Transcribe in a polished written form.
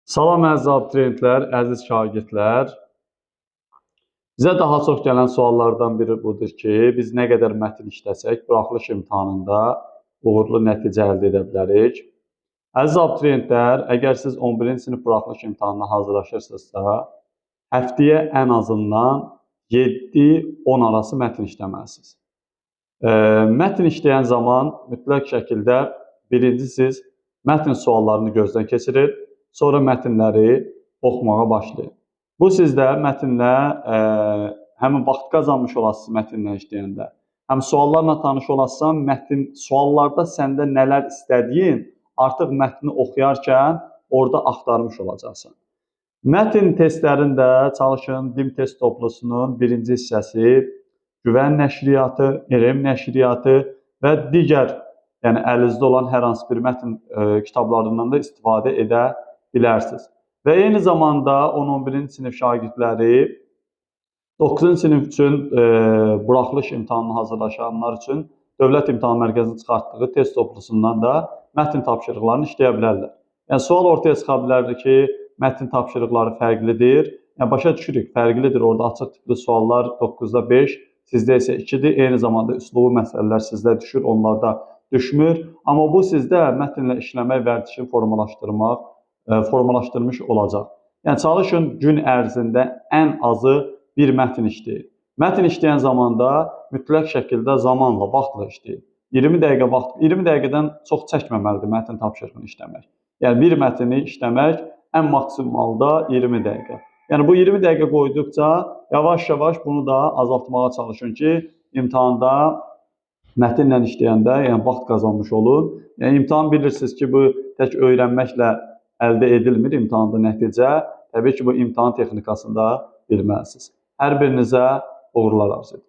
Salam əziz abituriyentlər, əziz şagirdlər. Bizə daha çox gələn suallardan biri budur ki, biz nə qədər mətn işləsək, buraxılış imtahanında uğurlu nəticə əldə edə bilərik. Əziz abituriyentlər, əgər siz 11-ci sinif buraxılış imtahanına hazırlaşırsınızsa, həftəyə ən azından 7-10 arası mətn işləməlisiniz. Mətn işləyən zaman mütləq şəkildə birinci siz mətn suallarını gözdən keçirir, sonra mətnləri oxumağa başlayın. Bu sizdə mətnlə həmin vaxt qazanmış olasınız mətnlə işləyəndə. Həm suallarla tanış olasınız, mətn suallarda səndə nələr istədiyin artıq mətni oxuyarkən orada axtarmış olacaqsan. Mətn testlərində çalışın DİM test toplusunun birinci hissəsi, Güvən nəşriyyatı, EREM nəşriyyatı və digər, yəni əlinizdə olan hər hansı bir mətn kitablarından da istifadə edə bilərsiniz. Və eyni zamanda 10-11-ci sinif şagirdləri 9-cu sinif üçün buraxılış imtahanına hazırlaşanlar üçün Dövlət İmtahan Mərkəzinin çıxartdığı test toplusundan da mətn tapşırıqlarını işləyə bilərlər. Yəni sual ortaya çıxa bilərdir ki, mətn tapşırıqları fərqlidir. Yəni başa düşürük, fərqlidir. Orada açıq tipli suallar 9-da 5, sizdə isə 2-dir. Eyni zamanda üslubu məsələlər sizdə düşür, onlarda düşmür. Amma bu sizdə mətnlə işləmək vərdişini formalaşdırmış olacaq. Yəni çalışın gün ərzində ən azı bir mətn işləyin. Mətn işləyən zamanda mütləq şəkildə zamanla, vaxtla işləyin. 20 dəqiqədən çox çəkməməlidir mətn tapşırığını işləmək. Yəni bir mətni işləmək ən maksimalda 20 dəqiqə. Yəni bu 20 dəqiqə qoyduqca yavaş-yavaş bunu da azaltmağa çalışın ki, imtahanda mətnlə işləyəndə yəni vaxt qazanmış olun. Yəni imtahan bilirsiniz ki, bu tək öyrənməklə əldə edilmir imtahanda nəticə. Təbii ki, bu imtahan texnikasını da bilməlisiniz. Hər birinizə uğurlar arzu edirəm.